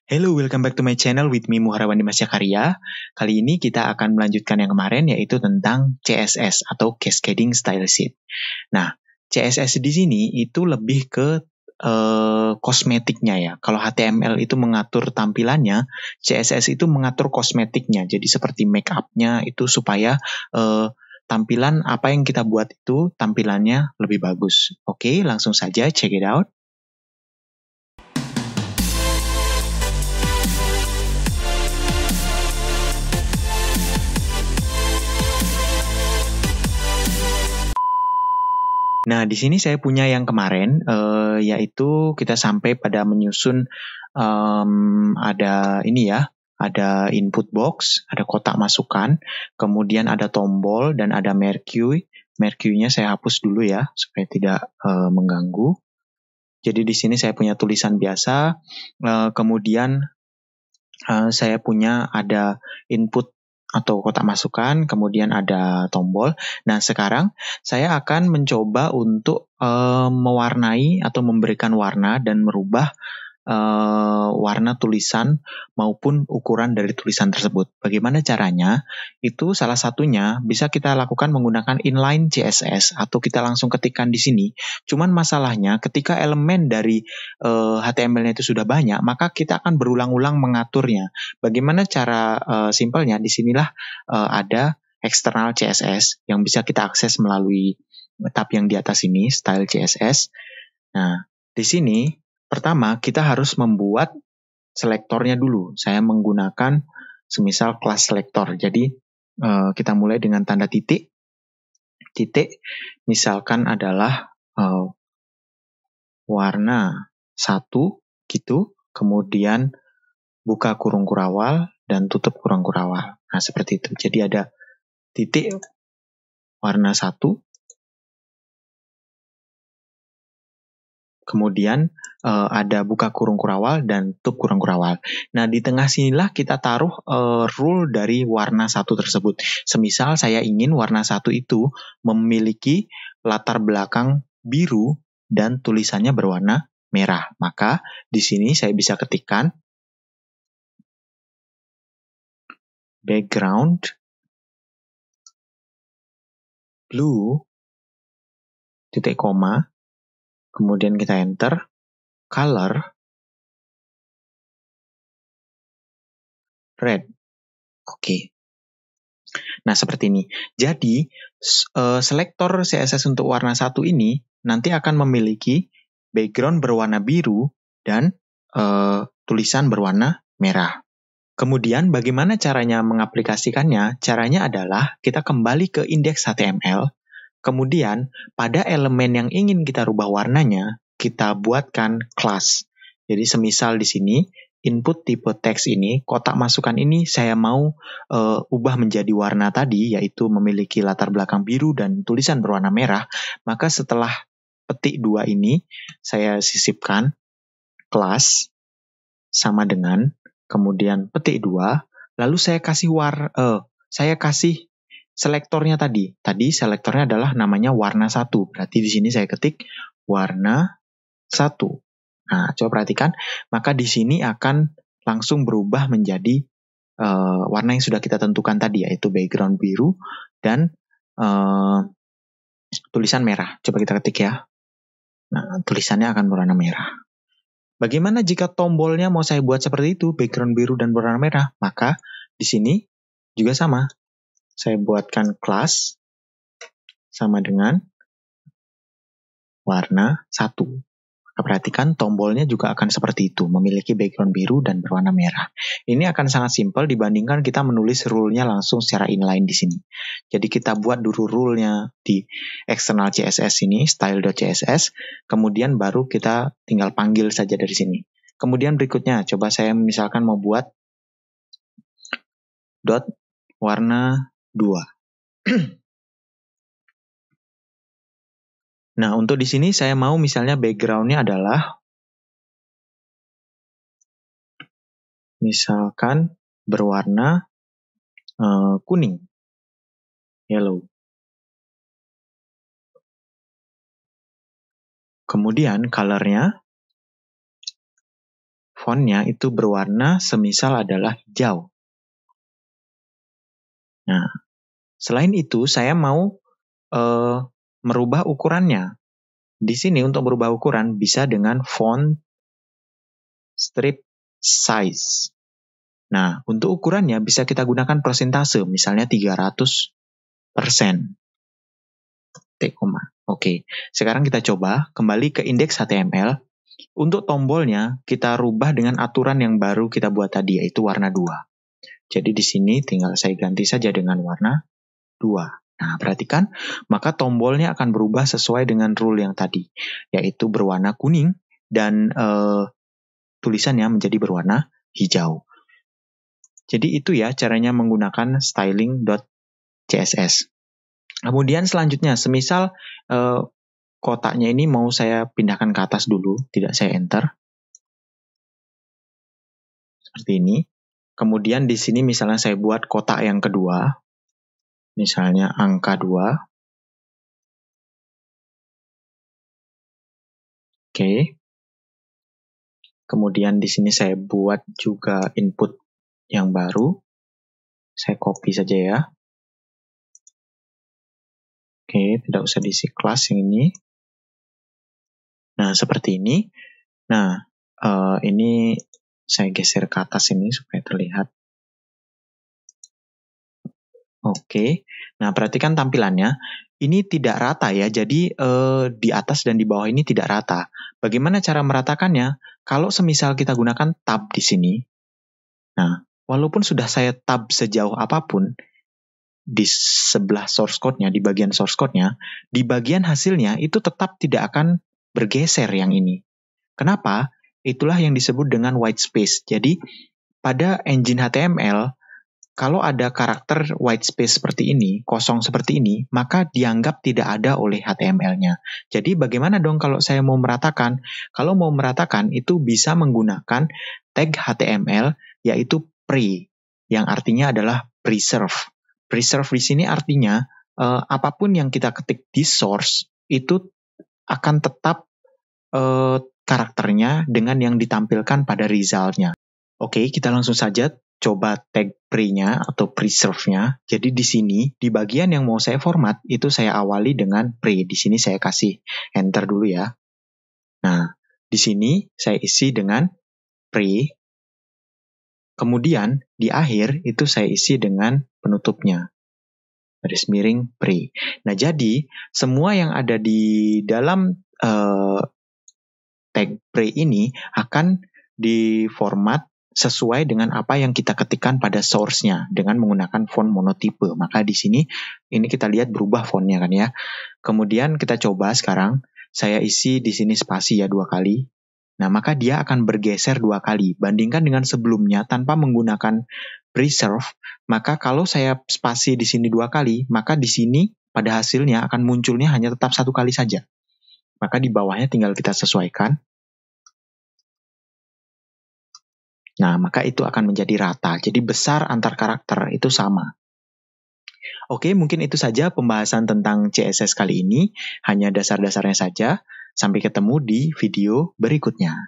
Hello, welcome back to my channel with me Muharawandi Masyakarya. Kali ini kita akan melanjutkan yang kemarin yaitu tentang CSS atau Cascading Style Sheet. Nah, CSS di sini itu lebih ke kosmetiknya ya. Kalau HTML itu mengatur tampilannya, CSS itu mengatur kosmetiknya. Jadi seperti make up-nya itu supaya tampilan apa yang kita buat itu tampilannya lebih bagus. Oke, langsung saja check it out. Nah, di sini saya punya yang kemarin, yaitu kita sampai pada menyusun ada ini ya, ada input box, ada kotak masukan, kemudian ada tombol dan ada mercury. Mercury-nya saya hapus dulu ya, supaya tidak mengganggu. Jadi di sini saya punya tulisan biasa, kemudian saya punya ada input atau kotak masukan, kemudian ada tombol. Nah, sekarang saya akan mencoba untuk mewarnai atau memberikan warna dan merubah warna tulisan maupun ukuran dari tulisan tersebut. Bagaimana caranya? Itu salah satunya bisa kita lakukan menggunakan inline CSS atau kita langsung ketikkan di sini. Cuman masalahnya ketika elemen dari HTML-nya itu sudah banyak, maka kita akan berulang-ulang mengaturnya. Bagaimana cara simpelnya? Di sinilah ada external CSS yang bisa kita akses melalui tab yang di atas ini, style CSS. Nah, di sini pertama, kita harus membuat selektornya dulu. Saya menggunakan semisal kelas selektor. Jadi, kita mulai dengan tanda titik. Titik, misalkan adalah warna 1, gitu. Kemudian, buka kurung kurawal dan tutup kurung kurawal. Nah, seperti itu. Jadi, ada titik warna 1. Kemudian ada buka kurung kurawal dan tutup kurung kurawal. Nah, di tengah sinilah kita taruh rule dari warna 1 tersebut. Semisal saya ingin warna 1 itu memiliki latar belakang biru dan tulisannya berwarna merah. Maka di sini saya bisa ketikkan background blue titik koma. Kemudian kita enter, color, red. Oke. Nah, seperti ini. Jadi, selektor CSS untuk warna 1 ini nanti akan memiliki background berwarna biru dan tulisan berwarna merah. Kemudian, bagaimana caranya mengaplikasikannya? Caranya adalah kita kembali ke indeks HTML, kemudian pada elemen yang ingin kita rubah warnanya, kita buatkan class. Jadi semisal di sini, input tipe teks ini, kotak masukan ini saya mau ubah menjadi warna tadi, yaitu memiliki latar belakang biru dan tulisan berwarna merah, maka setelah petik 2 ini, saya sisipkan class sama dengan, kemudian petik 2, lalu saya kasih selektornya tadi. Tadi selektornya adalah namanya warna 1. Berarti di sini saya ketik warna 1. Nah, coba perhatikan. Maka di sini akan langsung berubah menjadi warna yang sudah kita tentukan tadi, yaitu background biru dan tulisan merah. Coba kita ketik ya. Nah, tulisannya akan berwarna merah. Bagaimana jika tombolnya mau saya buat seperti itu, background biru dan berwarna merah? Maka di sini juga sama. Saya buatkan class sama dengan warna 1. Perhatikan tombolnya juga akan seperti itu, memiliki background biru dan berwarna merah. Ini akan sangat simpel dibandingkan kita menulis rule-nya langsung secara inline di sini. Jadi kita buat dulu rule-nya di external CSS ini, style.css, kemudian baru kita tinggal panggil saja dari sini. Kemudian berikutnya, coba saya misalkan mau buat dot warna 2. Nah, untuk di sini saya mau misalnya background-nya adalah misalkan berwarna kuning, yellow. Kemudian color-nya fontnya itu berwarna semisal adalah hijau. Nah, selain itu saya mau merubah ukurannya. Di sini untuk merubah ukuran bisa dengan font strip size. Nah, untuk ukurannya bisa kita gunakan persentase, misalnya 300%. Oke, sekarang kita coba kembali ke indeks HTML. Untuk tombolnya kita rubah dengan aturan yang baru kita buat tadi, yaitu warna 2. Jadi di sini tinggal saya ganti saja dengan warna 2. Nah, perhatikan, maka tombolnya akan berubah sesuai dengan rule yang tadi, yaitu berwarna kuning dan tulisannya menjadi berwarna hijau. Jadi itu ya caranya menggunakan styling.css. Kemudian selanjutnya, semisal kotaknya ini mau saya pindahkan ke atas dulu, tidak saya enter. Seperti ini. Kemudian di sini misalnya saya buat kotak yang kedua, misalnya angka 2. Oke. Kemudian di sini saya buat juga input yang baru. Saya copy saja ya. Oke, tidak usah diisi kelas yang ini. Nah, seperti ini. Nah, ini saya geser ke atas ini supaya terlihat. Oke. Nah, perhatikan tampilannya. Ini tidak rata ya, jadi di atas dan di bawah ini tidak rata. Bagaimana cara meratakannya? Kalau semisal kita gunakan tab di sini. Nah, walaupun sudah saya tab sejauh apapun, di sebelah source code-nya, di bagian source code-nya, di bagian hasilnya itu tetap tidak akan bergeser yang ini. Kenapa? Itulah yang disebut dengan white space. Jadi, pada engine HTML, kalau ada karakter white space seperti ini, kosong seperti ini, maka dianggap tidak ada oleh HTML-nya. Jadi, bagaimana dong kalau saya mau meratakan? Kalau mau meratakan, itu bisa menggunakan tag HTML, yaitu pre, yang artinya adalah preserve. Preserve di sini artinya apapun yang kita ketik di source itu akan tetap karakternya dengan yang ditampilkan pada result-nya. Oke, kita langsung saja coba tag pre-nya atau preserve-nya. Jadi di sini di bagian yang mau saya format itu saya awali dengan pre. Di sini saya kasih enter dulu ya. Nah, di sini saya isi dengan pre. Kemudian di akhir itu saya isi dengan penutupnya. Garis miring pre. Nah, jadi semua yang ada di dalam tag pre ini akan diformat sesuai dengan apa yang kita ketikkan pada source-nya dengan menggunakan font monotipe. Maka di sini ini kita lihat berubah fontnya kan ya. Kemudian kita coba sekarang saya isi di sini spasi ya 2 kali. Nah, maka dia akan bergeser 2 kali. Bandingkan dengan sebelumnya tanpa menggunakan preserve, maka kalau saya spasi di sini 2 kali, maka di sini pada hasilnya akan munculnya hanya tetap 1 kali saja. Maka di bawahnya tinggal kita sesuaikan. Nah, maka itu akan menjadi rata. Jadi besar antar karakter itu sama. Oke, mungkin itu saja pembahasan tentang CSS kali ini. Hanya dasar-dasarnya saja. Sampai ketemu di video berikutnya.